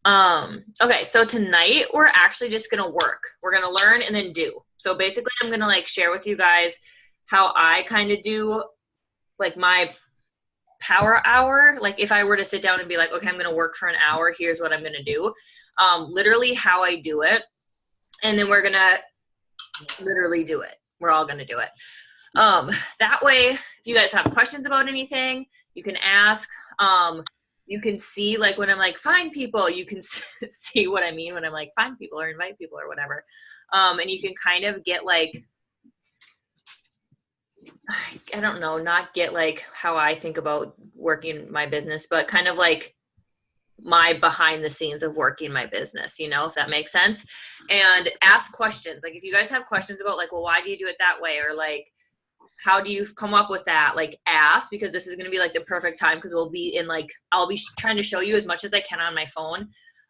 Okay, so tonight we're actually just gonna work. We're gonna learn and then do. So basically I'm gonna like share with you guys how I kind of do like my power hour. Like if I were to sit down and be like, okay, I'm gonna work for an hour, here's what I'm gonna do. Literally how I do it. And then we're gonna literally do it. We're all gonna do it. That way, if you guys have questions about anything, you can ask. You can see like when I'm like find people, you can see what I mean when I'm like find people or invite people or whatever. And you can kind of get like, I don't know, not get like how I think about working my business, but kind of like my behind the scenes of working my business, you know, if that makes sense. And ask questions. Like if you guys have questions about like, well, why do you do it that way? Or like, how do you come up with that? Like ask, because this is going to be like the perfect time because we'll be in like, I'll be trying to show you as much as I can on my phone.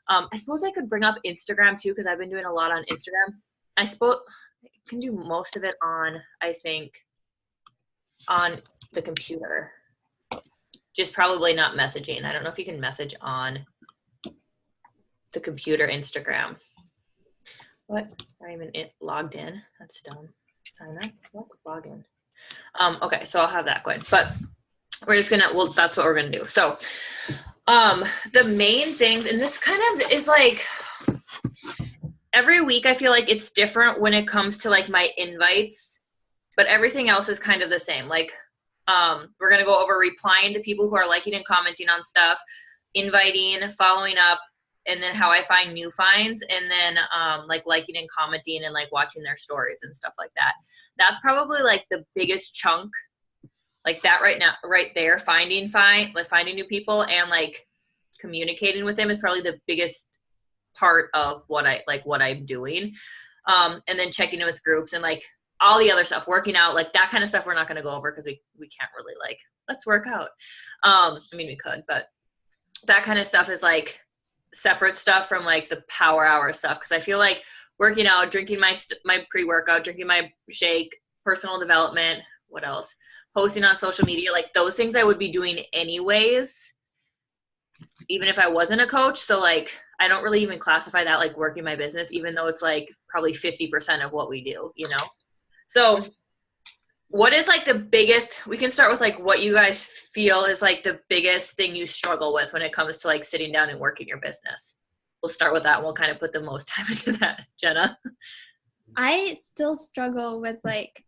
I suppose I could bring up Instagram too, because I've been doing a lot on Instagram. I suppose I can do most of it on, I think, on the computer. Just probably not messaging. I don't know if you can message on the computer Instagram. What? I'm even logged in. That's dumb. Sign up. What? Log in. Okay, so I'll have that going. But we're just gonna, well, that's what we're gonna do. So the main things, and this kind of is like every week I feel like it's different when it comes to like my invites, but everything else is kind of the same. Like we're gonna go over replying to people who are liking and commenting on stuff, inviting, following up, and then how I find new finds, and then like liking and commenting and like watching their stories and stuff like that. That's probably like the biggest chunk, like that right now, right there, finding new people and like communicating with them is probably the biggest part of what I'm doing. And then checking in with groups and like all the other stuff, working out, like that kind of stuff we're not going to go over because we can't really like, let's work out. I mean, we could, but that kind of stuff is like separate stuff from like the power hour stuff. Cause I feel like working out, drinking my pre-workout, drinking my shake, personal development, what else? Posting on social media, like those things I would be doing anyways, even if I wasn't a coach. So like, I don't really even classify that like working my business, even though it's like probably 50% of what we do, you know? So what is like the biggest, we can start with like what you guys feel is like the biggest thing you struggle with when it comes to like sitting down and working your business. We'll start with that and we'll kind of put the most time into that. Jenna? I still struggle with like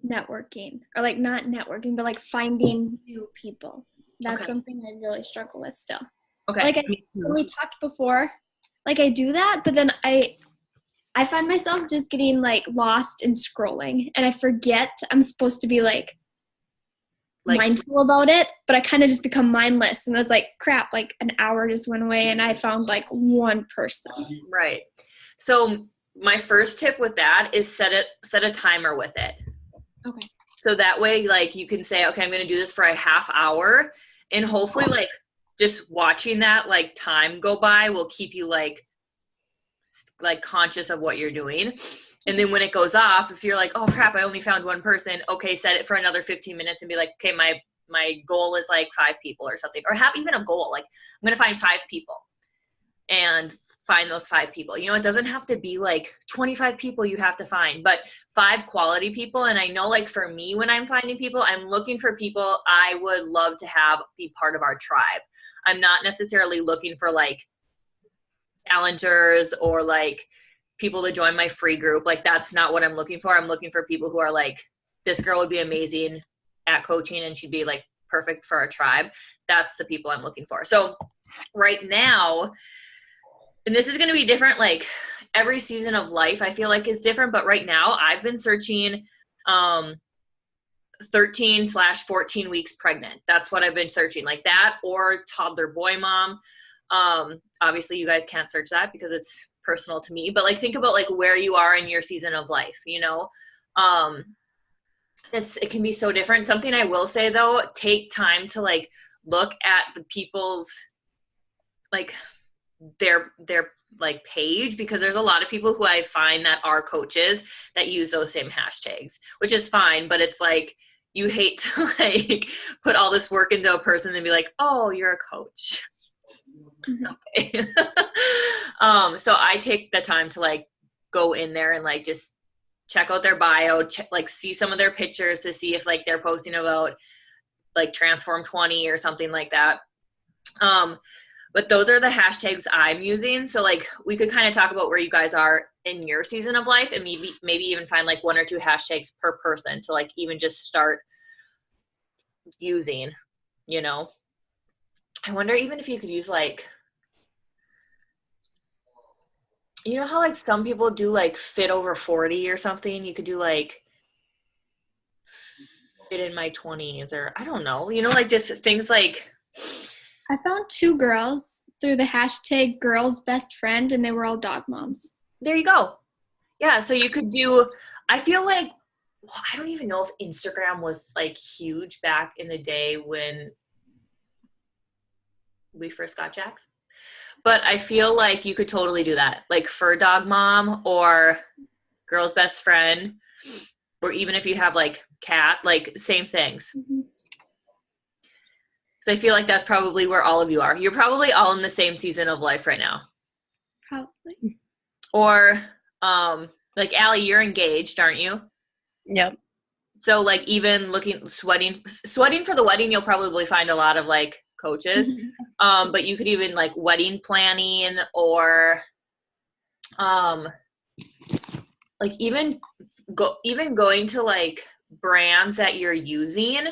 networking, or like not networking, but like finding new people. That's something I really struggle with still. Okay. Like when we talked before, like I do that, but then I find myself just getting like lost in scrolling, and I forget I'm supposed to be like mindful about it, but I kind of just become mindless, and that's like crap, like an hour just went away and I found like one person. Right. So my first tip with that is set a timer with it. Okay. So that way like you can say, okay, I'm going to do this for a half hour, and hopefully like just watching that like time go by will keep you like conscious of what you're doing. And then when it goes off, if you're like, oh crap, I only found one person, okay, set it for another 15 minutes and be like, okay, my goal is like 5 people or something, or have even a goal. Like I'm going to find 5 people and find those 5 people. You know, it doesn't have to be like 25 people you have to find, but 5 quality people. And I know like for me, when I'm finding people, I'm looking for people I would love to have be part of our tribe. I'm not necessarily looking for like challengers or like people to join my free group. Like that's not what I'm looking for. I'm looking for people who are like, this girl would be amazing at coaching and she'd be like perfect for our tribe. That's the people I'm looking for. So right now, and this is going to be different, like every season of life I feel like is different, but right now I've been searching 13/14 weeks pregnant. That's what I've been searching, like that or toddler boy mom. Obviously you guys can't search that because it's personal to me, but like think about like where you are in your season of life, you know. It can be so different. Something I will say though, take time to like look at the people's like their like page, because there's a lot of people who I find that are coaches that use those same hashtags, which is fine, but it's like you hate to like put all this work into a person and be like, oh, you're a coach. Okay. So I take the time to like go in there and like just check out their bio, like see some of their pictures to see if like they're posting about like Transform 20 or something like that. But those are the hashtags I'm using. So like we could kind of talk about where you guys are in your season of life and maybe even find like 1 or 2 hashtags per person to like even just start using, you know. I wonder even if you could use like, you know how like some people do like fit over 40 or something? You could do like fit in my 20s or I don't know, you know, like just things like. I found 2 girls through the hashtag girls best friend and they were all dog moms. There you go. Yeah, so you could do, I feel like, well, I don't even know if Instagram was like huge back in the day when we first got Jax. But I feel like you could totally do that. Like fur dog mom or girl's best friend, or even if you have like cat, like same things. Mm-hmm. So I feel like that's probably where all of you are. You're probably all in the same season of life right now. Probably. Or like Allie, you're engaged, aren't you? Yep. So like even sweating for the wedding, you'll probably find a lot of like coaches. But you could even like wedding planning or like even going to like brands that you're using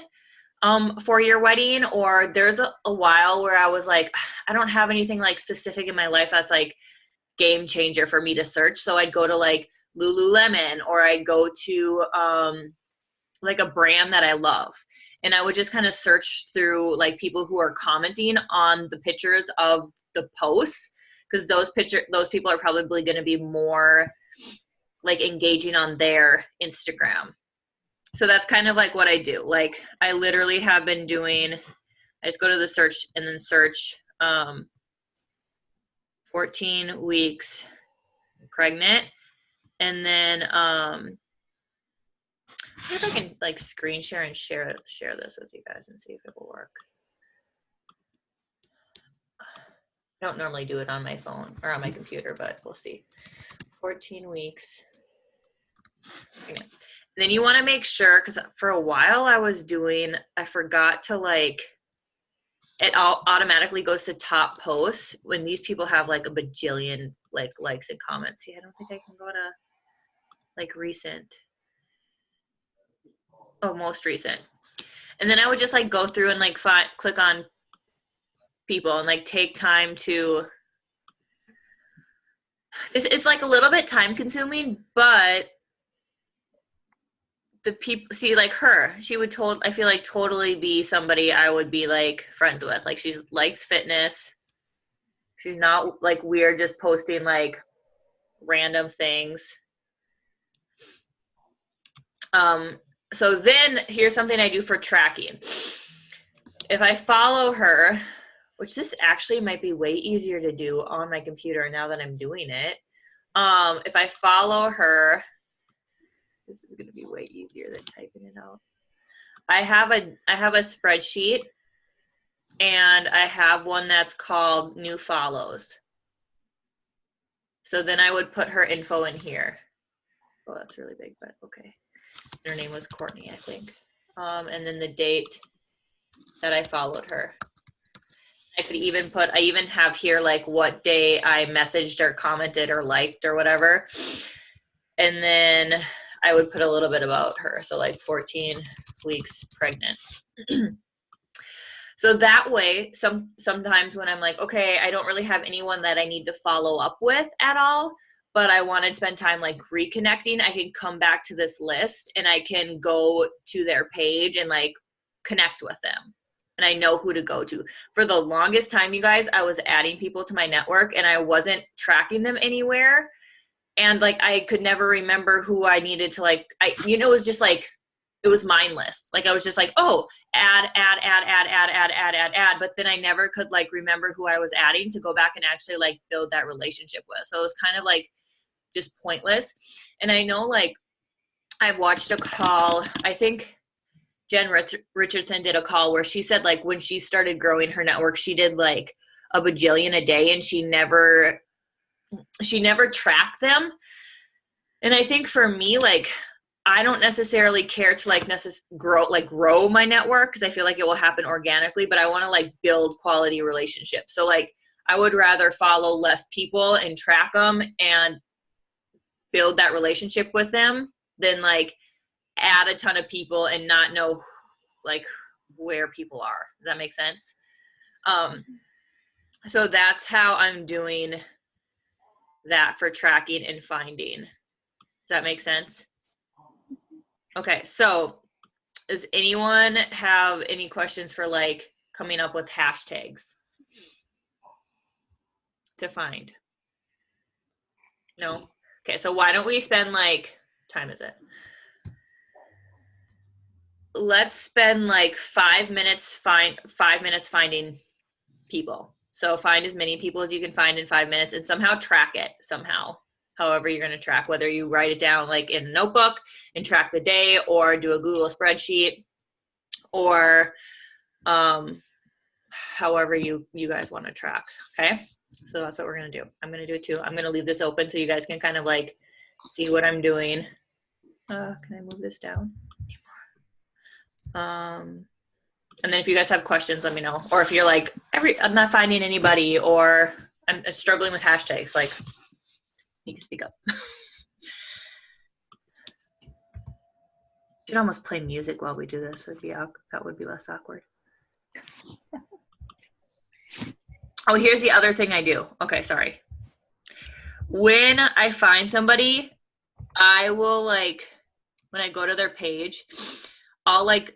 for your wedding. Or there's a while where I was like, I don't have anything like specific in my life that's like game changer for me to search. So I'd go to like Lululemon, or I'd go to like a brand that I love. And I would just kind of search through like people who are commenting on the pictures of the posts, because those people are probably going to be more like engaging on their Instagram. So that's kind of like what I do. Like I literally have been doing, I just go to the search and then search 14 weeks pregnant. And then see if I can like screen share and share this with you guys and see if it will work. I don't normally do it on my phone or on my computer, but we'll see. 14 weeks. Okay. And then you want to make sure, because for a while I forgot to like, it all automatically goes to top posts when these people have like a bajillion like likes and comments. See, I don't think I can go to like recent. Oh, most recent. And then I would just like go through and like click on people and like take time to, it's like a little bit time consuming, but the people, see like her, she would I feel like totally be somebody I would be like friends with. Like she likes fitness. She's not like weird just posting like random things. So then here's something I do for tracking. If I follow her, which this actually might be way easier to do on my computer now that I'm doing it. If I follow her, this is going to be way easier than typing it out. I have a spreadsheet, and I have one that's called new follows. So then I would put her info in here. Oh, that's really big, but okay. Her name was Courtney, I think. And then the date that I followed her. I even have here like what day I messaged or commented or liked or whatever. And then I would put a little bit about her. So like 14 weeks pregnant. So that way, sometimes when I'm like, okay, I don't really have anyone that I need to follow up with at all, but I want to spend time like reconnecting, I can come back to this list and I can go to their page and like connect with them. And I know who to go to. For the longest time, you guys, I was adding people to my network and I wasn't tracking them anywhere. And like, I could never remember who I needed to like, it was just like, it was mindless. Like I was just like, oh, add. But then I never could like remember who I was adding to go back and actually like build that relationship with. So it was kind of like just pointless. And I know like I've watched a call, I think Jen Richardson did a call where she said like when she started growing her network, she did like a bajillion a day and she never tracked them. And I think for me, like, I don't necessarily care to like grow my network, because I feel like it will happen organically, but I want to like build quality relationships. So like I would rather follow less people and track them and build that relationship with them than like add a ton of people and not know like where people are. Does that make sense? So that's how I'm doing that for tracking and finding. Does that make sense? Okay, so does anyone have any questions for like coming up with hashtags to find? No? Okay, so why don't we spend like, time is it? Let's spend like 5 minutes finding people. So find as many people as you can find in 5 minutes and somehow track it somehow. However you're going to track, whether you write it down like in a notebook and track the day, or do a Google spreadsheet, or however you guys want to track. Okay, so that's what we're going to do. I'm going to do it too. I'm going to leave this open so you guys can kind of like see what I'm doing. Can I move this down? And then if you guys have questions, let me know. Or if you're like, I'm not finding anybody, or I'm struggling with hashtags, like, you can speak up. Should almost play music while we do this. That would be less awkward. Oh, here's the other thing I do. Okay, sorry. When I find somebody, I will like, when I go to their page, I'll like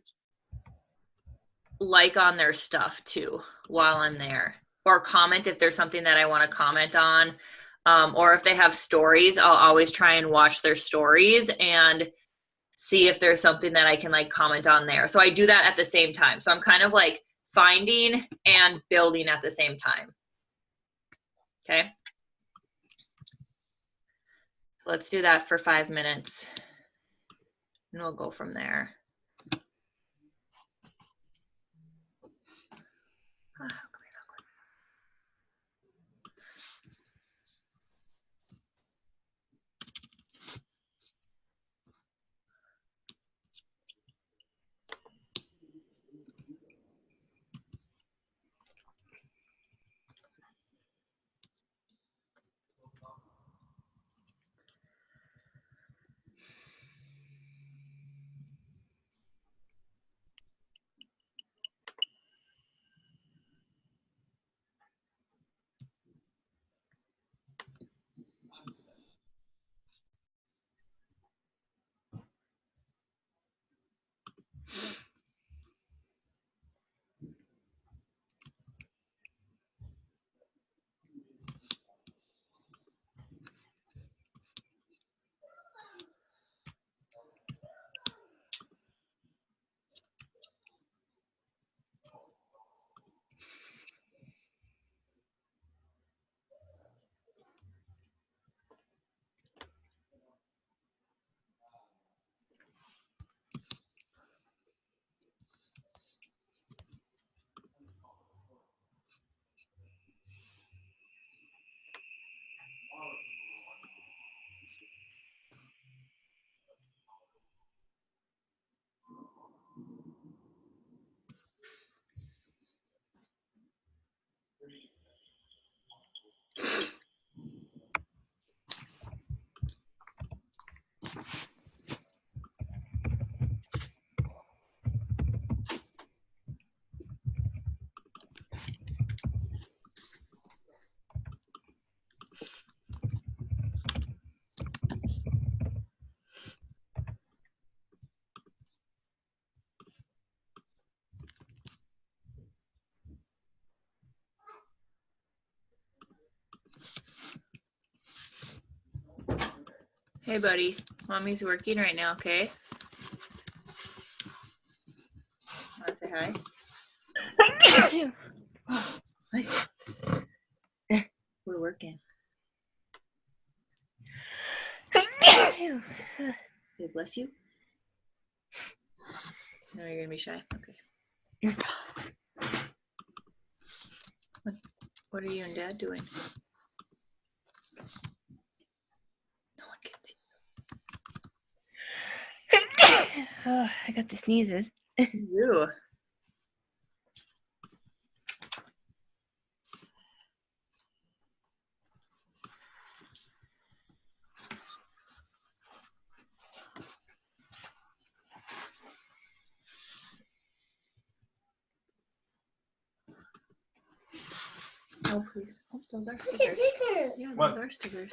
on their stuff too while I'm there, or comment if there's something that I want to comment on. Or if they have stories, I'll always try and watch their stories and see if there's something that I can like comment on there. So I do that at the same time. So I'm kind of like finding and building at the same time. Okay. So let's do that for 5 minutes and we'll go from there. Hey, buddy. Mommy's working right now, okay? Want to say hi? We're working. Say bless you. No, you're going to be shy. Okay. What What are you and Dad doing? No one can see. Oh, I got the sneezes. You. Oh, please. Oh, those are stickers. Yeah, What? those are stickers.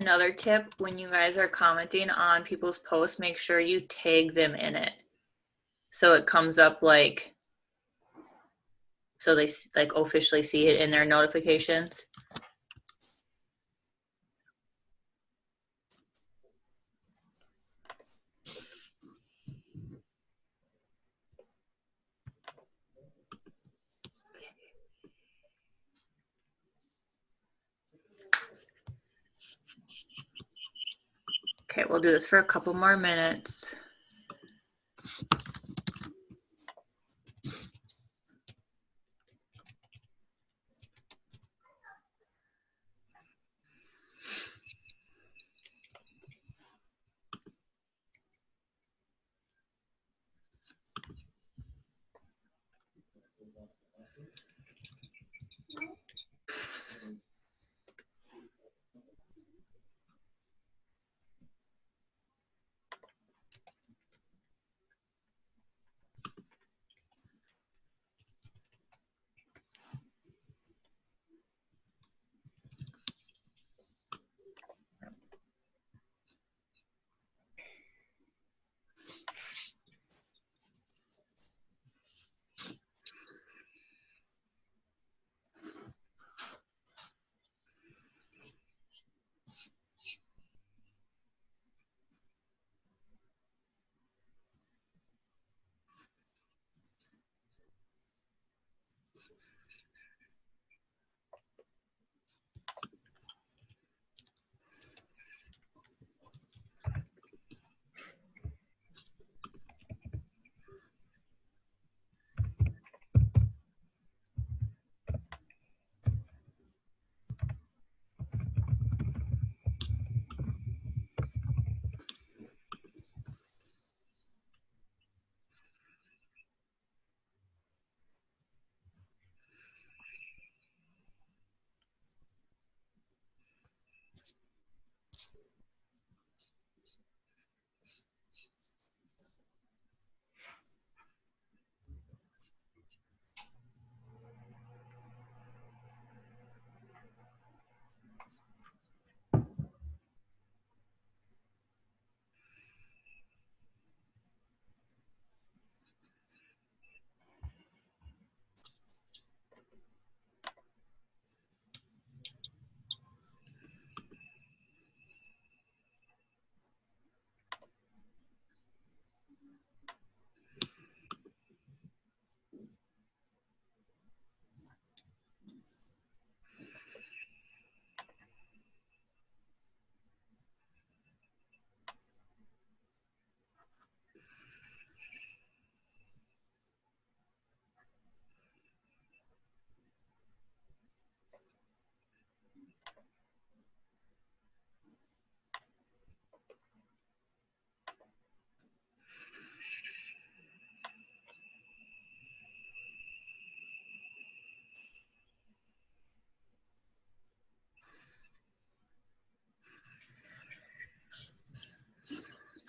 Another tip, when you guys are commenting on people's posts, make sure you tag them in it. So it comes up like, so they like officially see it in their notifications. Okay, we'll do this for a couple more minutes.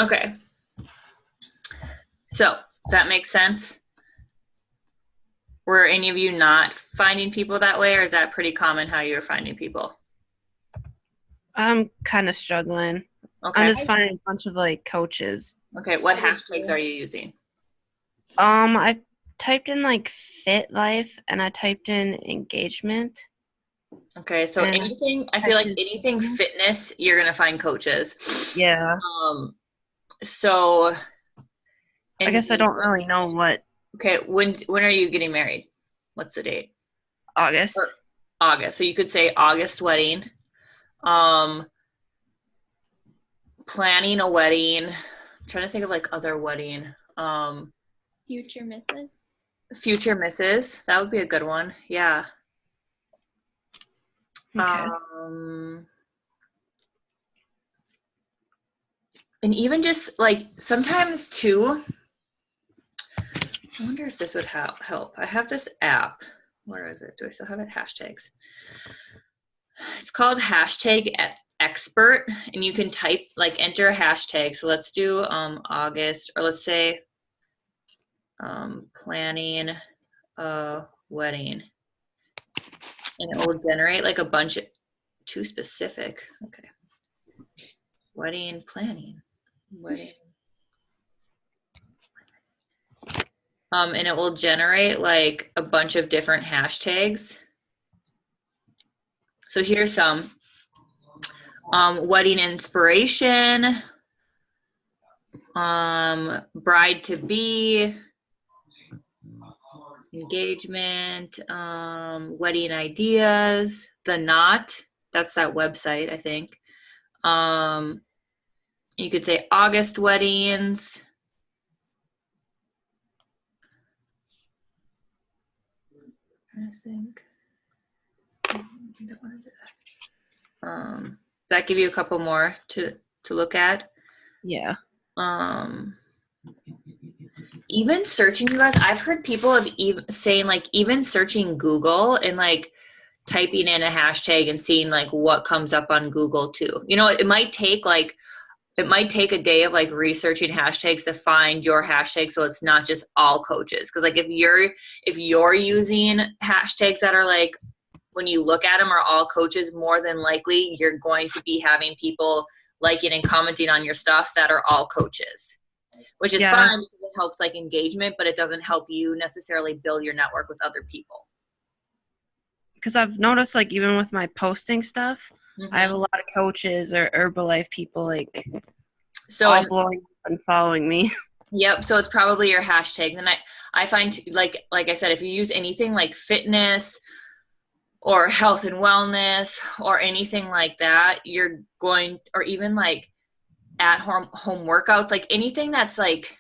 Okay. So, does that make sense? Were any of you not finding people that way, or is that pretty common how you're finding people? I'm kind of struggling. Okay. I'm just finding a bunch of like coaches. Okay. What hashtags are you using? I typed in like fit life and I typed in engagement. Okay. So And anything, I feel like typed in anything fitness, you're going to find coaches. Yeah. So. I guess I don't really know what Okay. When are you getting married? What's the date? August. August. So you could say August wedding. Planning a wedding. I'm trying to think of like other wedding. Future Mrs. Future Mrs. That would be a good one. Yeah. Okay. And even just like sometimes too, I wonder if this would help. I have this app. Where is it? Do I still have it? Hashtags. It's called Hashtag Expert, and you can type like enter a hashtag. So let's do August, or let's say planning a wedding, and it will generate like a bunch of too specific. Okay, wedding planning, wedding. And it will generate like a bunch of different hashtags. So here's some. Wedding inspiration, bride to be, engagement, wedding ideas, the knot, that's that website, I think. You could say August weddings. I think. Does that give you a couple more to look at? Yeah. Even searching, you guys, I've heard people have saying like even searching Google and like typing in a hashtag and seeing like what comes up on Google too. You know, it might take a day of like researching hashtags to find your hashtag, so it's not just all coaches. Because like if you're using hashtags that are like, when you look at them, are all coaches, more than likely you're going to be having people liking and commenting on your stuff that are all coaches, which is fine because it helps like engagement, but it doesn't help you necessarily build your network with other people. Because I've noticed like even with my posting stuff, I have a lot of coaches or Herbalife people like all blowing up and following me. Yep. So it's probably your hashtags. And I find like I said, if you use anything like fitness or health and wellness or anything like that, you're going, or even like at home workouts, like anything that's like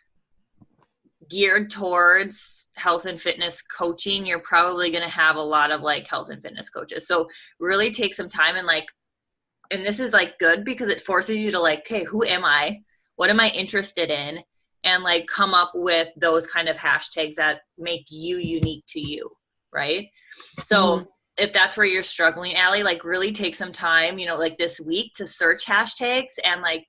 geared towards health and fitness coaching, you're probably going to have a lot of like health and fitness coaches. So really take some time and like, and this is like good because it forces you to like, okay, who am I? What am I interested in? And like come up with those kind of hashtags that make you unique to you, right? So if that's where you're struggling, Allie, like really take some time, you know, like this week to search hashtags and like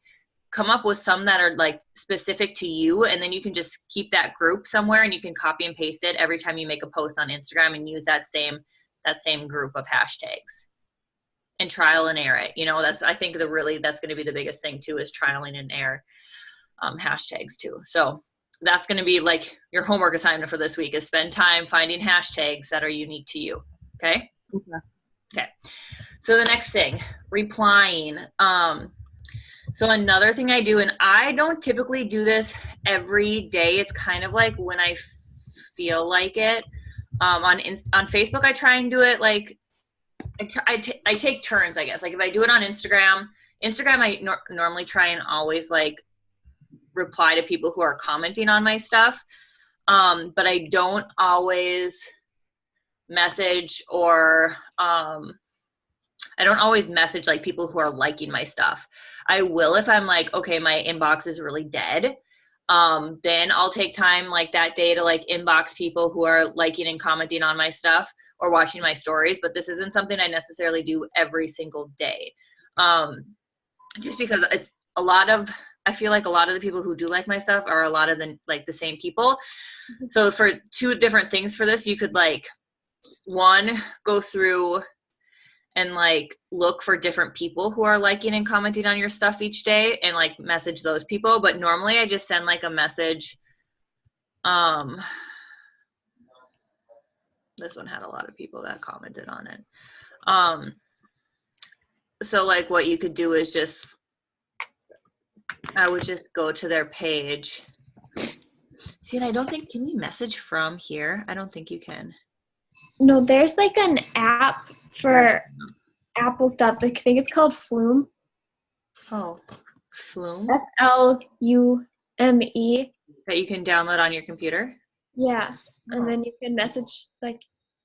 come up with some that are like specific to you. And then you can just keep that group somewhere and you can copy and paste it every time you make a post on Instagram and use that same group of hashtags and trial and error it. You know, I think that's going to be the biggest thing too, is trialing and error hashtags too. So that's going to be like your homework assignment for this week, is spend time finding hashtags that are unique to you. Okay. Okay. So the next thing, replying. So another thing I do, and I don't typically do this every day. It's kind of like when I feel like it. On Facebook, I try and do it like I take turns, I guess. Like if I do it on Instagram, I normally try and always like reply to people who are commenting on my stuff. But I don't always message or I don't always message like people who are liking my stuff. I will if I'm like, okay, my inbox is really dead. Then I'll take time like that day to like inbox people who are liking and commenting on my stuff or watching my stories. But this isn't something I necessarily do every single day. Just because it's a lot of I feel like a lot of the people who do like my stuff are a lot of the like the same people. So for two different things for this, you could like one, go through and like look for different people who are liking and commenting on your stuff each day and like message those people. But normally I just send like a message. This one had a lot of people that commented on it. So like what you could do is just, I would just go to their page. See, and I don't think, can you message from here? I don't think you can. No, there's like an app for Apple stuff. I think it's called Flume. Oh, Flume? Flume. That you can download on your computer? Yeah, and then you can message, like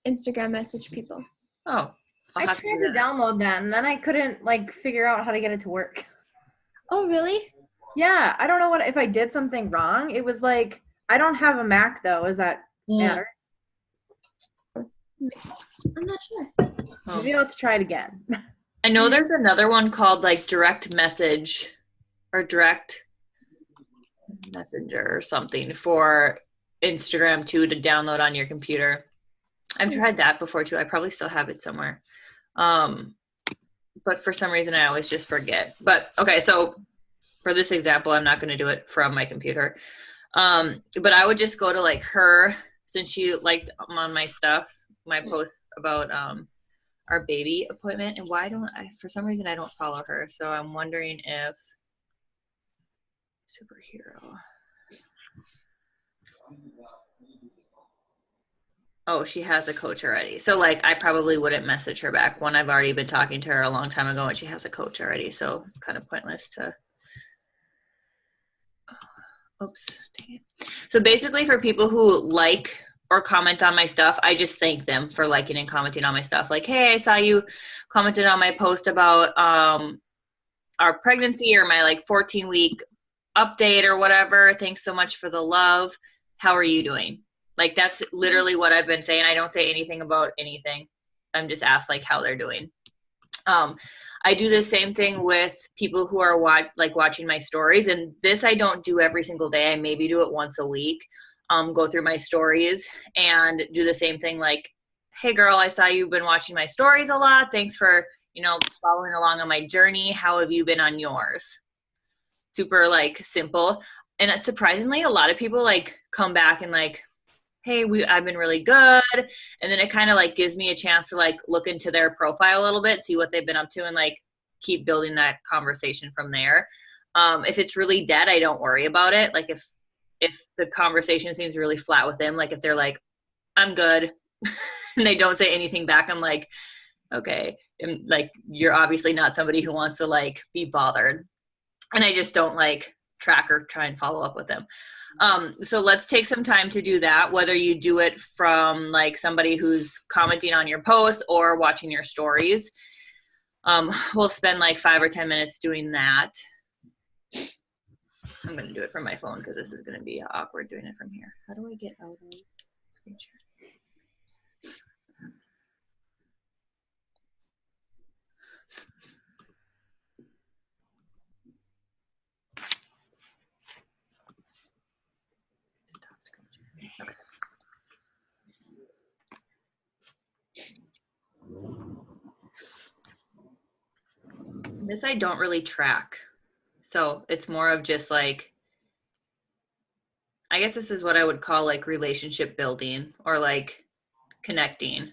Instagram message people. Oh. I tried to download that, and then I couldn't like figure out how to get it to work. Oh, really? Yeah, I don't know if I did something wrong. It was like, I don't have a Mac though. Does that matter? I'm not sure. Maybe I'll have to try it again. I know there's another one called like direct message or direct messenger or something for Instagram too to download on your computer. I've tried that before too. I probably still have it somewhere. But for some reason I always just forget. But okay, so for this example, I'm not going to do it from my computer. But I would just go to like her, since she liked on my stuff, my post about our baby appointment. And why don't I, for some reason I don't follow her. So I'm wondering if superhero. Oh, she has a coach already. So like I probably wouldn't message her back when I've already been talking to her a long time ago and she has a coach already. So it's kind of pointless to, oops, dang it. So basically for people who like or comment on my stuff, I just thank them for liking and commenting on my stuff. Like, hey, I saw you commented on my post about our pregnancy or my like 14-week update or whatever. Thanks so much for the love. How are you doing? Like that's literally what I've been saying. I don't say anything about anything. I'm just asked like how they're doing. I do the same thing with people who are watching my stories, and this I don't do every single day. I maybe do it once a week. Go through my stories and do the same thing. Like, hey girl, I saw you've been watching my stories a lot. Thanks for following along on my journey. How have you been on yours? Super like simple. And surprisingly, a lot of people like come back and like, hey, I've been really good. And then it kind of like gives me a chance to like look into their profile a little bit, see what they've been up to, and like keep building that conversation from there. If it's really dead, I don't worry about it. Like if the conversation seems really flat with them, like if they're like, I'm good, and they don't say anything back, I'm like, okay. And like, you're obviously not somebody who wants to like be bothered. And I just don't like track or try and follow up with them. So let's take some time to do that, whether you do it from like somebody who's commenting on your post or watching your stories. We'll spend like 5 or 10 minutes doing that. I'm going to do it from my phone because this is going to be awkward doing it from here. How do I get out of screen share? Okay. This I don't really track. So it's more of just like, I guess this is what I would call like relationship building or like connecting.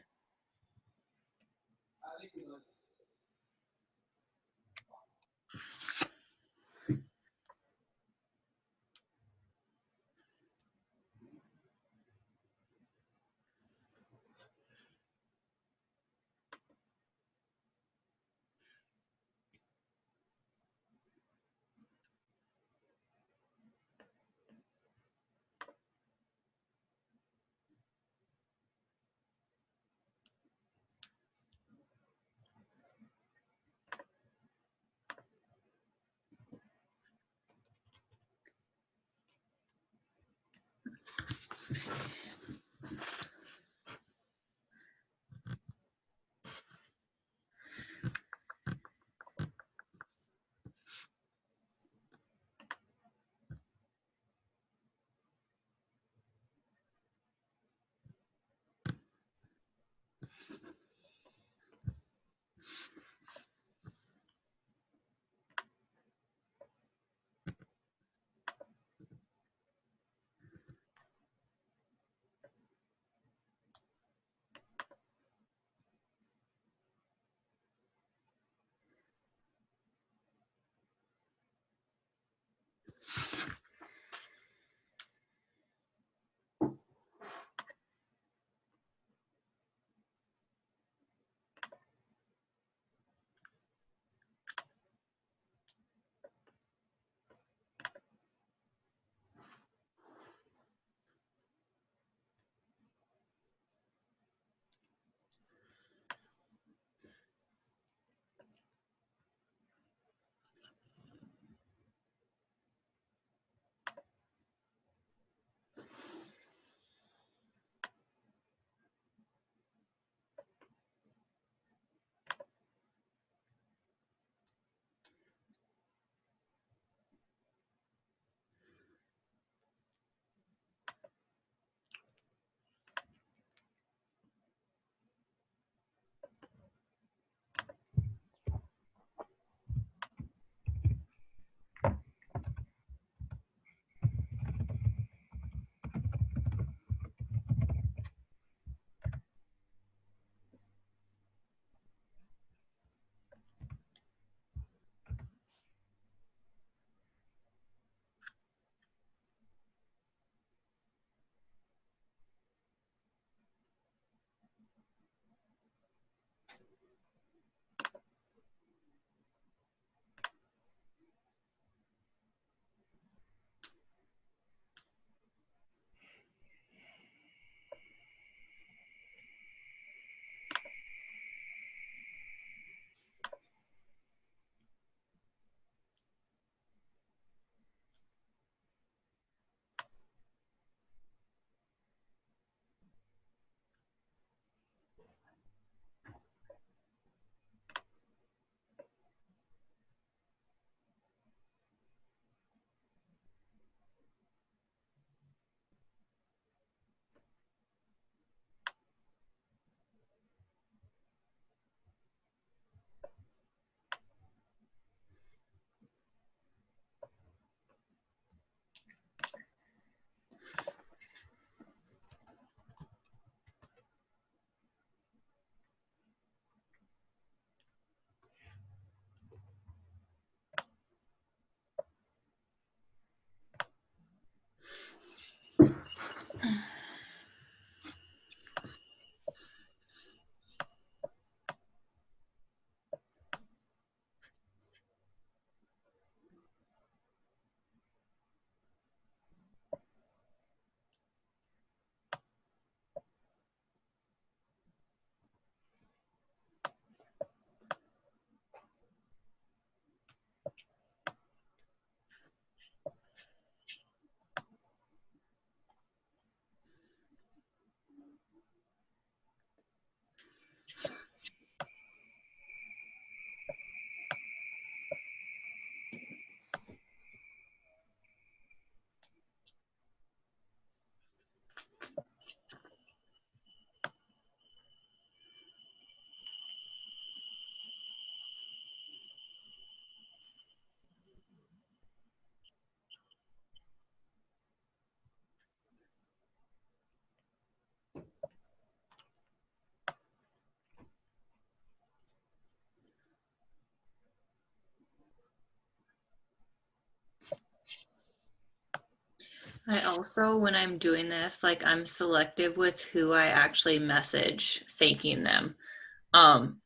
I also, when I'm doing this, like I'm selective with who I actually message thanking them.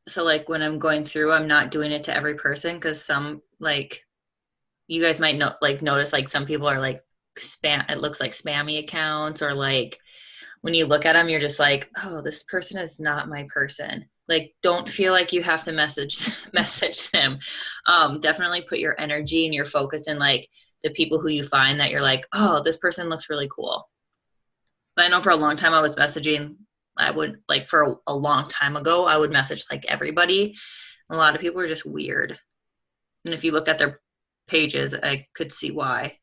So like when I'm going through, I'm not doing it to every person because some like you guys might notice like some people are like spam, it looks like spammy accounts, or like when you look at them, you're just like, oh, this person is not my person. Like, don't feel like you have to message them. Definitely put your energy and your focus in like the people who you find that you're like, oh, this person looks really cool. But I know for a long time I was messaging. I would like for a long time ago, I would message like everybody. A lot of people are just weird. And if you look at their pages, I could see why.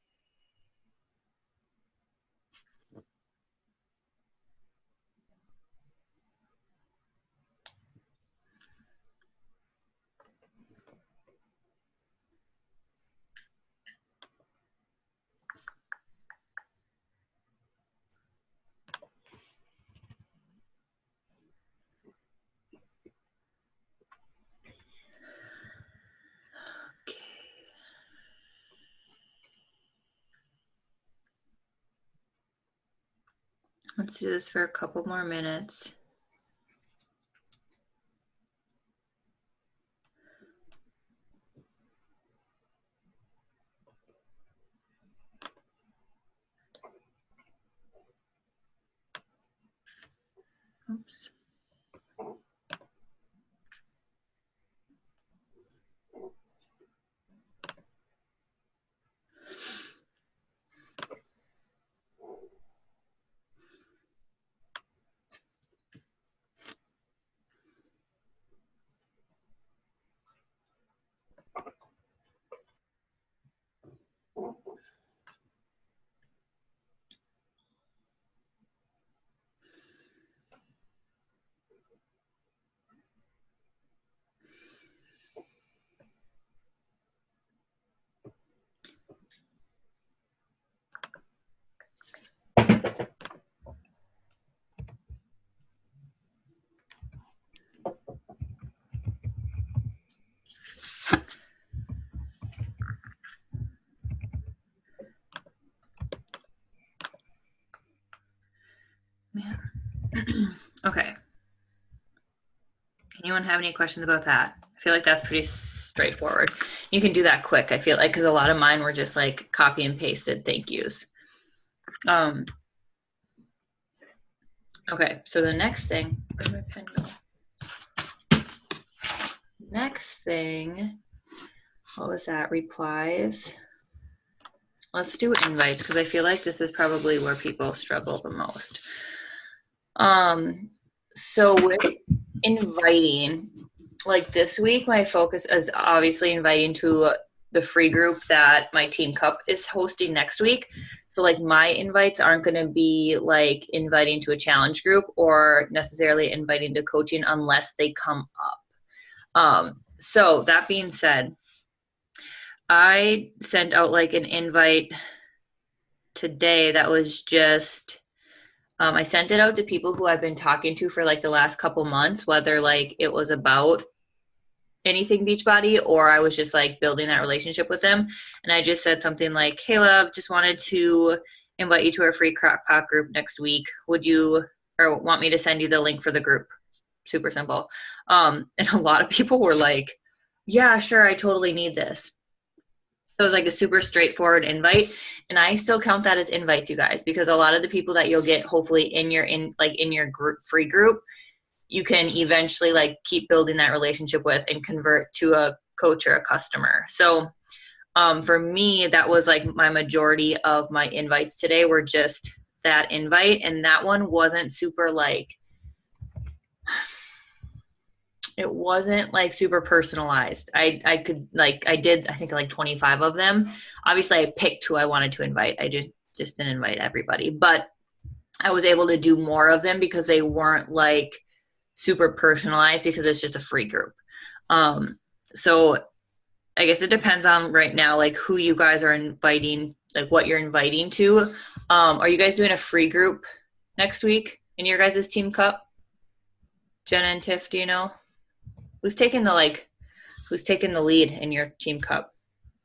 Let's do this for a couple more minutes. Oops. Man. Okay. Anyone have any questions about that? I feel like that's pretty straightforward. You can do that quick, I feel like, because a lot of mine were just like copy and pasted thank yous. Okay, so the next thing, where'd my pen go? Next thing, what was that? Replies. Let's do invites because I feel like this is probably where people struggle the most. So with inviting, like this week, my focus is obviously inviting to the free group that my Team Cup is hosting next week. So like my invites aren't going to be like inviting to a challenge group or necessarily inviting to coaching unless they come up. So that being said, I sent out like an invite today that was just, I sent it out to people who I've been talking to for like the last couple months, whether like it was about anything Beachbody or I was just like building that relationship with them. And I just said something like, hey love, just wanted to invite you to our free Crock-Pot group next week. Would you, or want me to send you the link for the group? Super simple. And a lot of people were like, yeah, sure, I totally need this. So it was like a super straightforward invite. And I still count that as invites, you guys, because a lot of the people that you'll get hopefully in your group, free group, you can eventually like keep building that relationship with and convert to a coach or a customer. So for me, that was like my majority of my invites today were just that invite. And that one wasn't super like, it wasn't like super personalized. I did, I think like 25 of them. Obviously I picked who I wanted to invite. I just didn't invite everybody, but I was able to do more of them because they weren't like super personalized because it's just a free group. So I guess it depends on right now, like who you guys are inviting, like what you're inviting to. Are you guys doing a free group next week in your guys' Team Cup? Jenna and Tiff, do you know? Who's taking the lead in your Team Cup?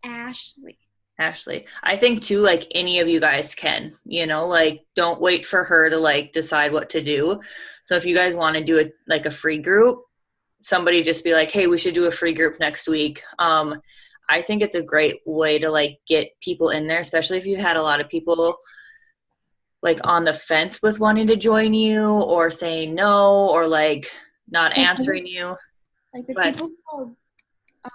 Ashley. Ashley. I think too, like any of you guys can, you know, like don't wait for her to like decide what to do. So if you guys want to do it like a free group, somebody just be like, hey, we should do a free group next week. I think it's a great way to like get people in there, especially if you had a lot of people like on the fence with wanting to join you or saying no or like not answering you. Like the people who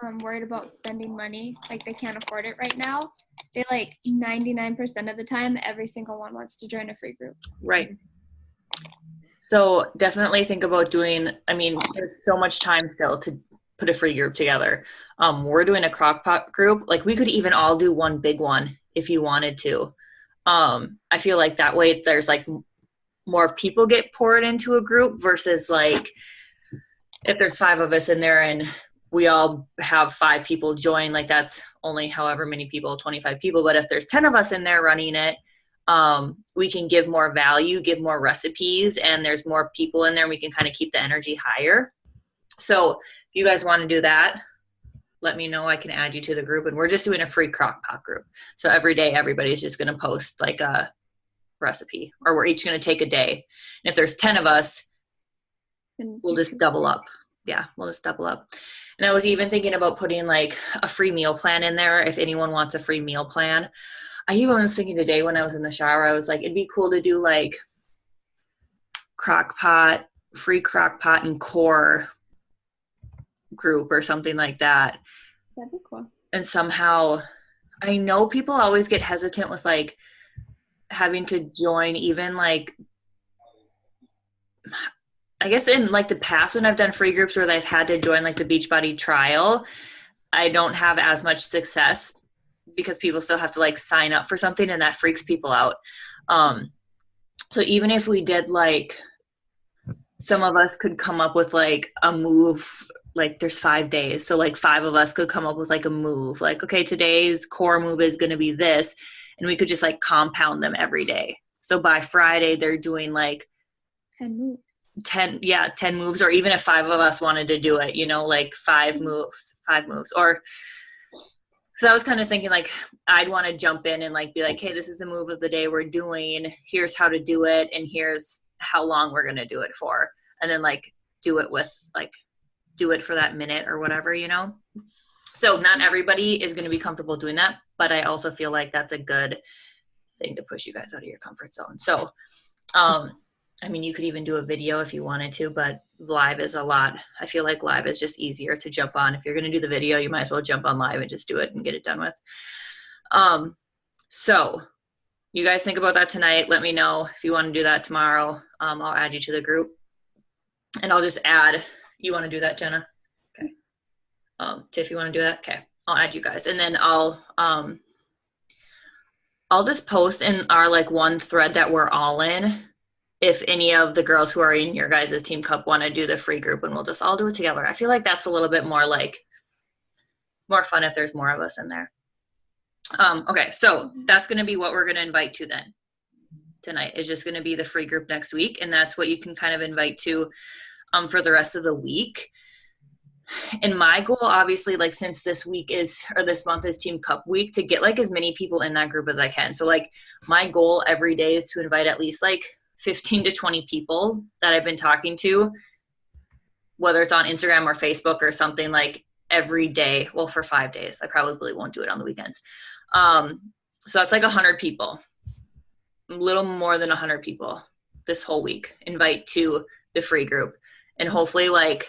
are worried about spending money, like they can't afford it right now, they like 99% of the time, every single one wants to join a free group. Right. So definitely think about doing, I mean, there's so much time still to put a free group together. We're doing a Crock-Pot group. Like we could even all do one big one if you wanted to. I feel like that way there's like more people get poured into a group versus like if there's 5 of us in there and we all have 5 people join, like that's only however many people, 25 people. But if there's 10 of us in there running it, we can give more value, give more recipes, and there's more people in there. We can kind of keep the energy higher. So if you guys want to do that, let me know. I can add you to the group. And we're just doing a free Crock-Pot group. So every day, everybody's just going to post like a recipe, or we're each going to take a day. And if there's 10 of us, we'll just double up. Yeah, we'll just double up. And I was even thinking about putting like a free meal plan in there if anyone wants a free meal plan. I even was thinking today when I was in the shower, I was like, it'd be cool to do like Crock-Pot, free Crock-Pot and core group or something like that. That'd be cool. And somehow, I know people always get hesitant with like having to join even like, I guess in like the past when I've done free groups where I've had to join like the Beachbody trial, I don't have as much success because people still have to like sign up for something and that freaks people out. So even if we did like, some of us could come up with like a move, like there's 5 days. So like 5 of us could come up with like a move, like, okay, today's core move is going to be this. And we could just like compound them every day. So by Friday, they're doing like 10 moves. 10 moves, or even if 5 of us wanted to do it, you know, like 5 moves. Or so I was kind of thinking like I'd want to jump in and like be like, hey, this is the move of the day we're doing, here's how to do it, and here's how long we're going to do it for, and then like do it for that minute or whatever, you know. So not everybody is going to be comfortable doing that, but I also feel like that's a good thing to push you guys out of your comfort zone. So I mean, you could even do a video if you wanted to, but live is a lot. I feel like live is just easier to jump on. If you're going to do the video, you might as well jump on live and just do it and get it done with. So you guys think about that tonight. Let me know if you want to do that tomorrow. I'll add you to the group, and I'll just add, you want to do that, Jenna? Okay. Tiff, you want to do that? Okay. I'll add you guys. And then I'll just post in our like one thread that we're all in, if any of the girls who are in your guys' Team Cup want to do the free group, and we'll just all do it together. I feel like that's a little bit more like more fun if there's more of us in there. Okay, so that's going to be what we're going to invite to then tonight, is just going to be the free group next week. And that's what you can kind of invite to for the rest of the week. And my goal, obviously, like since this month is Team Cup week, to get like as many people in that group as I can. So like my goal every day is to invite at least like 15 to 20 people that I've been talking to, whether it's on Instagram or Facebook or something, like every day. Well, for 5 days. I probably won't do it on the weekends. So that's like 100 people, a little more than 100 people this whole week, invite to the free group. And hopefully like,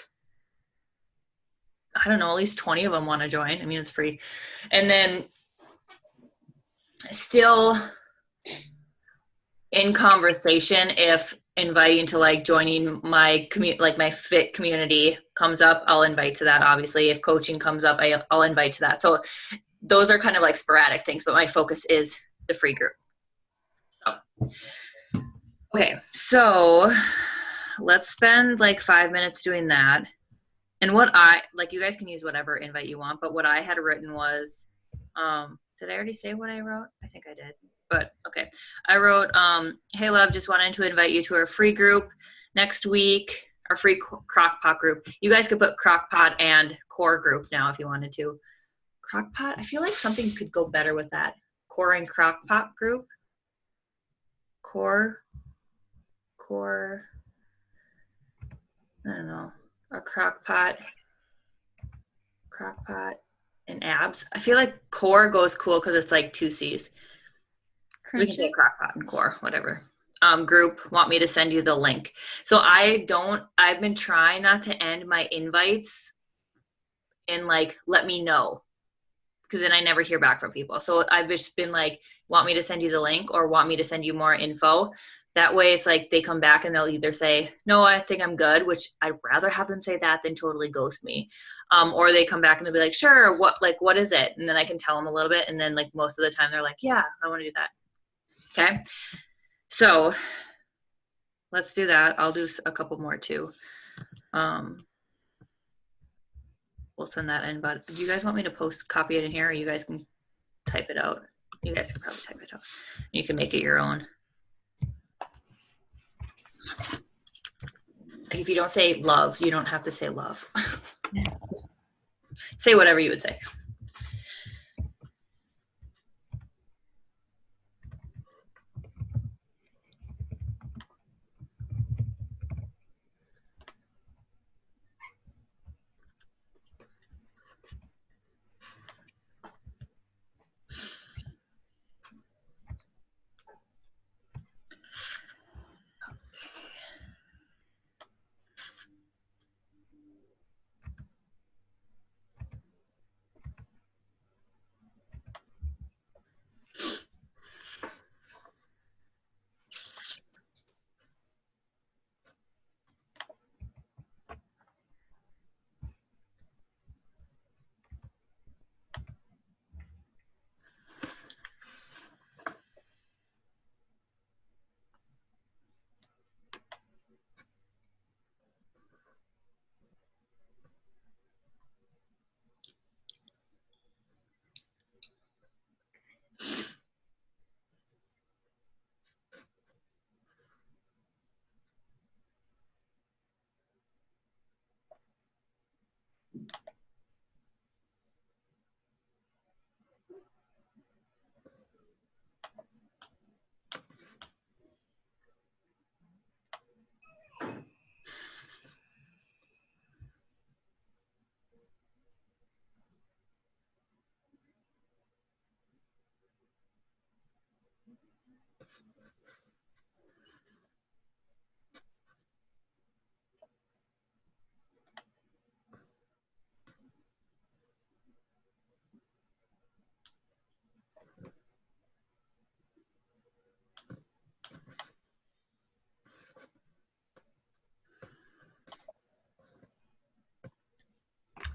I don't know, at least 20 of them want to join. I mean, it's free. And then still in conversation, if inviting to like joining my like my fit community comes up, I'll invite to that. Obviously, if coaching comes up, I'll invite to that. So those are kind of like sporadic things, but my focus is the free group. So, okay, so let's spend like 5 minutes doing that. And what you guys can use whatever invite you want, but what I had written was, did I already say what I wrote? I think I did. But okay, I wrote, hey love, just wanted to invite you to our free group next week, our free Crock-Pot group. You guys could put Crock-Pot and core group now if you wanted to. Crockpot. I feel like something could go better with that. Core and Crockpot group. Core. I don't know. A Crockpot and abs. I feel like core goes cool because it's like 2 C's. We can say Crockpot and core, whatever. Group want me to send you the link. So I've been trying not to end my invites and like, let me know, because then I never hear back from people. So I've just been like, want me to send you the link or want me to send you more info? That way it's like they come back and they'll either say, no, I think I'm good, which I'd rather have them say that than totally ghost me. Or they come back and they'll be like, sure, what is it? And then I can tell them a little bit. And then like most of the time they're like, yeah, I want to do that. Okay. So let's do that. I'll do a couple more too. We'll send that in, but do you guys want me to copy it in here, or you guys can type it out? You guys can probably type it out. You can make it your own. If you don't say love, you don't have to say love. Say whatever you would say.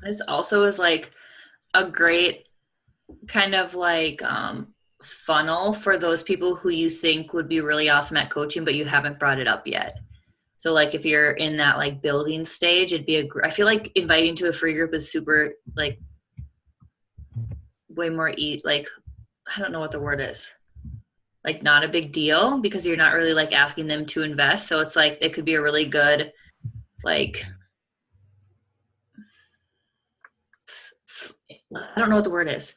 This also is like a great kind of like funnel for those people who you think would be really awesome at coaching, but you haven't brought it up yet. So like if you're in that like building stage, it'd be I feel like inviting to a free group is super like way more like, I don't know what the word is. Like not a big deal because you're not really like asking them to invest. So it's like, it could be a really good, like, I don't know what the word is.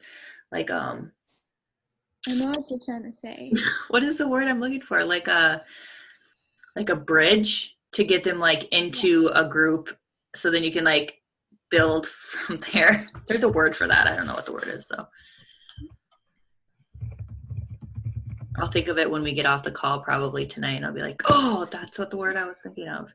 Like, I know what you're trying to say. What is the word I'm looking for? Like a bridge to get them like into a group. So then you can like build from there. There's a word for that. I don't know what the word is though. I'll think of it when we get off the call probably tonight, and I'll be like, oh, that's what the word I was thinking of.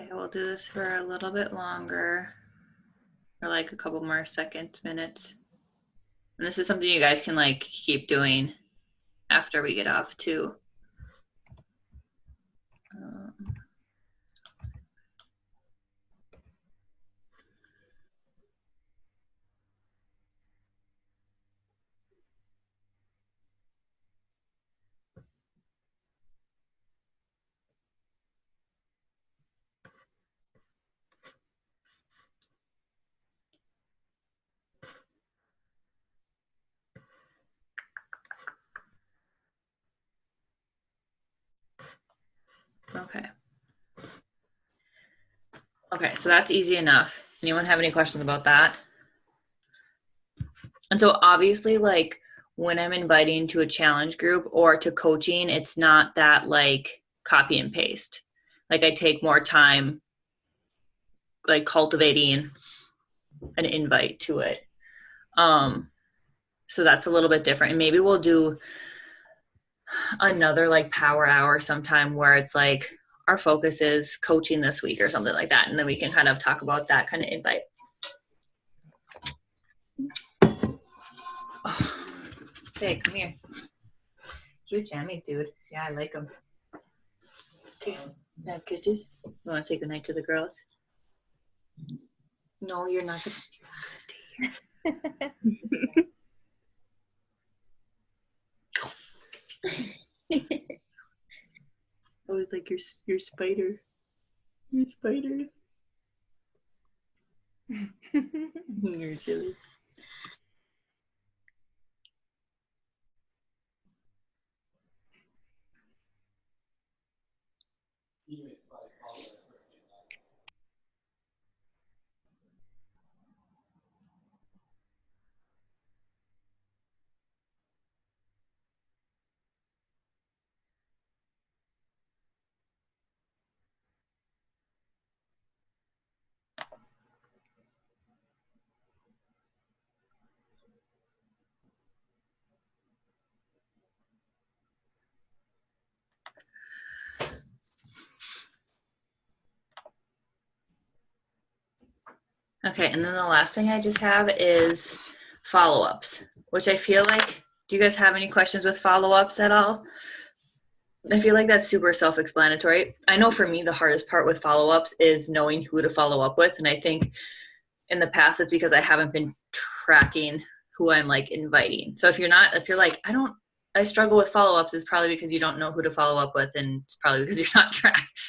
Okay, we'll do this for a little bit longer, or like a couple more seconds, minutes. And this is something you guys can like keep doing after we get off too. Okay. Okay, so that's easy enough. Anyone have any questions about that? And so obviously, like when I'm inviting to a challenge group or to coaching, it's not that like copy and paste. Like I take more time like cultivating an invite to it. So that's a little bit different. And maybe we'll do another like power hour sometime where it's like our focus is coaching this week or something like that. And then we can kind of talk about that kind of invite. Oh. Hey, come here. Cute jammies, dude. Yeah, I like them. Okay, have kisses. You want to say goodnight to the girls? No, you're not gonna stay here. I was like, your spider. Your spider. You're silly. Okay, and then the last thing I just have is follow-ups, which I feel like, do you guys have any questions with follow-ups at all? I feel like that's super self-explanatory. I know for me, the hardest part with follow-ups is knowing who to follow up with. And I think in the past, it's because I haven't been tracking who I'm like inviting. So if you're like, I struggle with follow-ups, it's probably because you don't know who to follow up with. And it's probably because you're not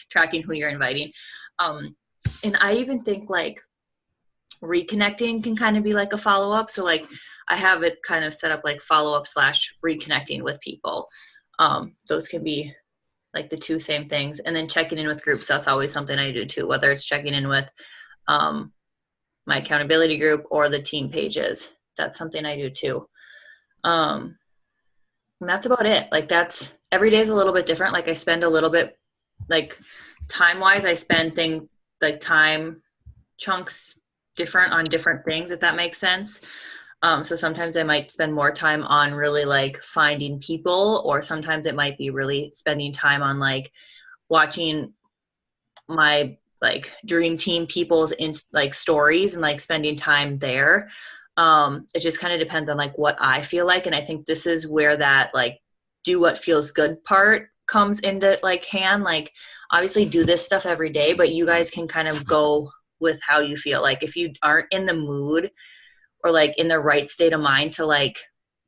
tracking who you're inviting. And I even think like reconnecting can kind of be like a follow-up. So like I have it kind of set up like follow-up / reconnecting with people. Those can be like the two same things. And then checking in with groups, that's always something I do too, whether it's checking in with my accountability group or the team pages. That's something I do too. And that's about it. Like that's, every day is a little bit different. Like I spend a little bit, like time-wise, I spend time chunks different on different things, if that makes sense. So sometimes I might spend more time on really like finding people, or sometimes it might be really spending time on like watching my like dream team people's in like stories and like spending time there. It just kind of depends on like what I feel like. And I think this is where that like do what feels good part comes into like hand. Like obviously do this stuff every day, but you guys can kind of go with how you feel. Like if you aren't in the mood or like in the right state of mind to like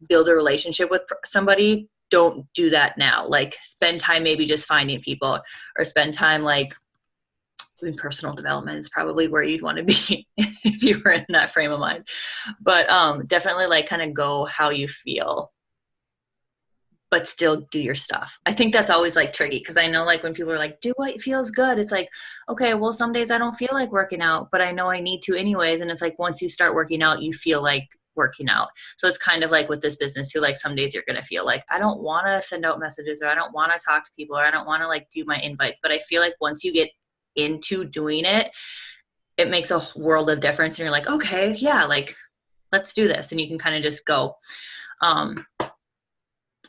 build a relationship with somebody, don't do that now. Like spend time maybe just finding people, or spend time like doing personal development is probably where you'd want to be if you were in that frame of mind. But definitely like kind of go how you feel, but still do your stuff. I think that's always like tricky, because I know like when people are like, do what feels good, it's like, okay, well some days I don't feel like working out, but I know I need to anyways. And it's like once you start working out, you feel like working out. So it's kind of like with this business too, like some days you're going to feel like I don't want to send out messages, or I don't want to talk to people, or I don't want to like do my invites. But I feel like once you get into doing it, it makes a world of difference. And you're like, okay, yeah, like let's do this. And you can kind of just go.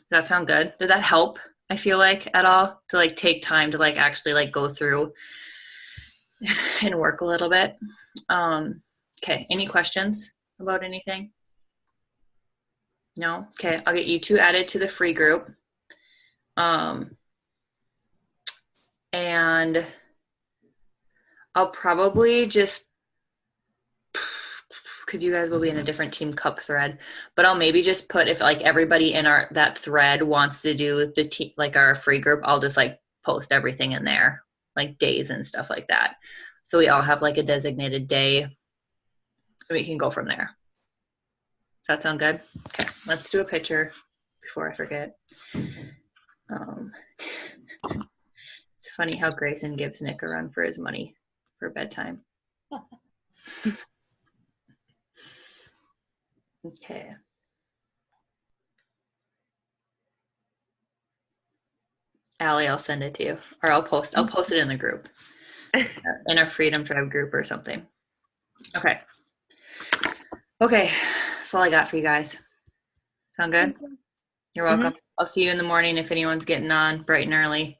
Does that sound good? Did that help? I feel like at all to like take time to like actually like go through and work a little bit. Okay. Any questions about anything? No? Okay. I'll get you two added to the free group. And I'll probably just, because you guys will be in a different team cup thread, but I'll maybe just put, if like everybody in that thread wants to do the team, like our free group, I'll just like post everything in there, like days and stuff like that. So we all have like a designated day and we can go from there. Does that sound good? Okay, let's do a picture before I forget. It's funny how Grayson gives Nick a run for his money for bedtime. Okay. Allie, I'll send it to you, or I'll post it in the group, in a Freedom Tribe group or something. Okay. Okay. That's all I got for you guys. Sound good? You're welcome. I'll see you in the morning if anyone's getting on bright and early.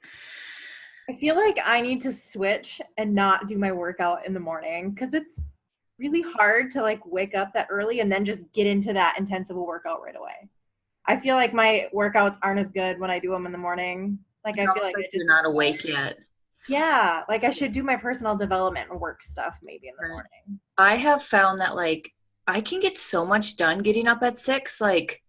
I feel like I need to switch and not do my workout in the morning because it's really hard to like wake up that early and then just get into that intensive workout right away. I feel like my workouts aren't as good when I do them in the morning. Like It's I feel like you're not awake yet. Yeah, like I should do my personal development and work stuff maybe in the morning. I have found that like I can get so much done getting up at 6, like,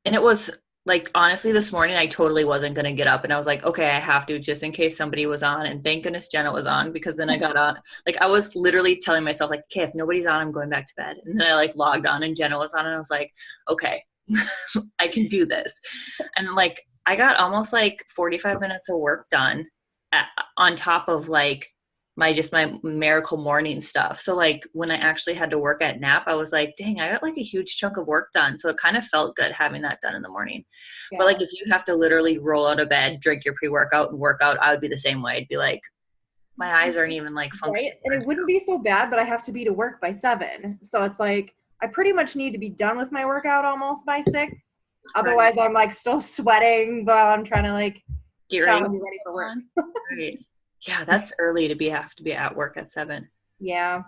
and it was like, honestly, this morning I totally wasn't going to get up and I was like, okay, I have to just in case somebody was on, and thank goodness Jenna was on, because then I got on, like I was literally telling myself like, okay, if nobody's on, I'm going back to bed. And then I like logged on and Jenna was on and I was like, okay, I can do this. And like, I got almost like 45 minutes of work done on top of like my miracle morning stuff. So like when I actually had to work at NAP, I was like, dang, I got like a huge chunk of work done. So it kind of felt good having that done in the morning. Yeah. But like if you have to literally roll out of bed, drink your pre-workout and work out, I would be the same way. I'd be like, my eyes aren't even like functioning. Right? And it wouldn't be so bad, but I have to be to work by 7. So it's like, I pretty much need to be done with my workout almost by 6. Otherwise I'm like still sweating, but I'm trying to like get ready for work. Right. Yeah, that's early to have to be at work at 7. Yeah.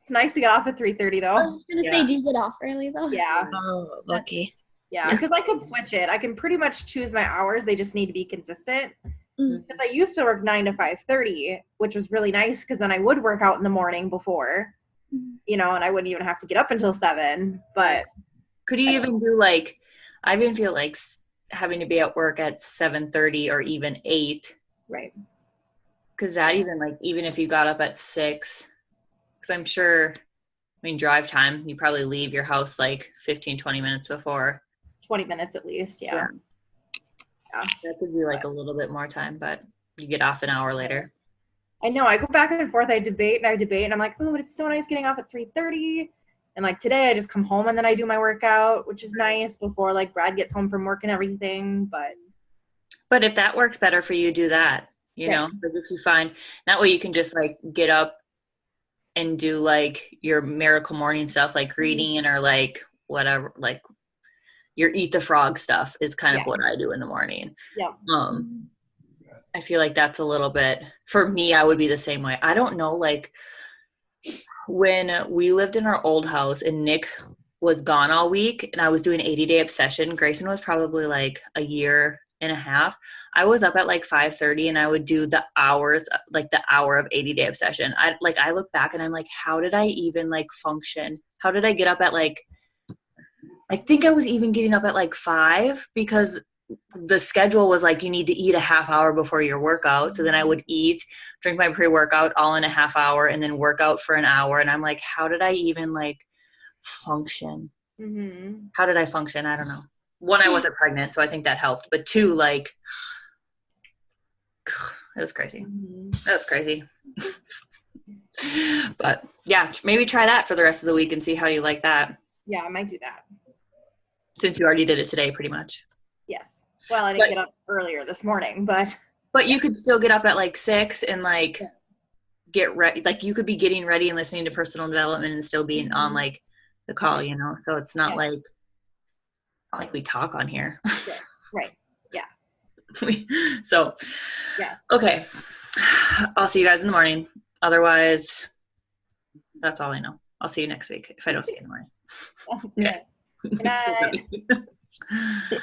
It's nice to get off at 3:30 though. I was going to say, do you get off early though? Yeah. Oh, lucky. Yeah, because I could switch it. I can pretty much choose my hours. They just need to be consistent. Because I used to work 9 to 5:30, which was really nice because then I would work out in the morning before, and I wouldn't even have to get up until 7. But could you even do like, I even feel like having to be at work at 7:30 or even 8. Right. Because that even if you got up at 6, because I'm sure, drive time, you probably leave your house like 15, 20 minutes before. 20 minutes at least, yeah. That gives you like a little bit more time, but you get off an hour later. I know. I go back and forth. I debate and I'm like, oh, but it's so nice getting off at 3:30. And like today I just come home and then I do my workout, which is nice before like Brad gets home from work and everything. But if that works better for you, do that. Like if you find that way you can just like get up and do like your miracle morning stuff, like reading or like whatever, like your eat the frog stuff is kind of what I do in the morning. Yeah. I feel like that's a little bit, for me, I would be the same way. I don't know, like when we lived in our old house and Nick was gone all week and I was doing 80-day obsession, Grayson was probably like a year and a half. I was up at like 5:30 and I would do the hours, like the hour of 80-day obsession. I look back and I'm like, how did I even like function? How did I get up at like, I think I was even getting up at like 5 because the schedule was like, you need to eat a half hour before your workout. So then I would eat, drink my pre-workout all in a half hour and then work out for an hour. And I'm like, how did I even like function? How did I function? I don't know. 1, I wasn't pregnant, so I think that helped. But 2, like, it was crazy. That was crazy. But yeah, maybe try that for the rest of the week and see how you like that. Yeah, I might do that. Since you already did it today, pretty much. Yes. Well, I didn't get up earlier this morning, but. But you could still get up at like 6 and like get ready. Like you could be getting ready and listening to personal development and still being on like the call, So it's not like we talk on here. Right. Yeah. So, yeah. Okay. I'll see you guys in the morning. Otherwise, that's all I know. I'll see you next week if I don't see you in the morning. Okay. Good night.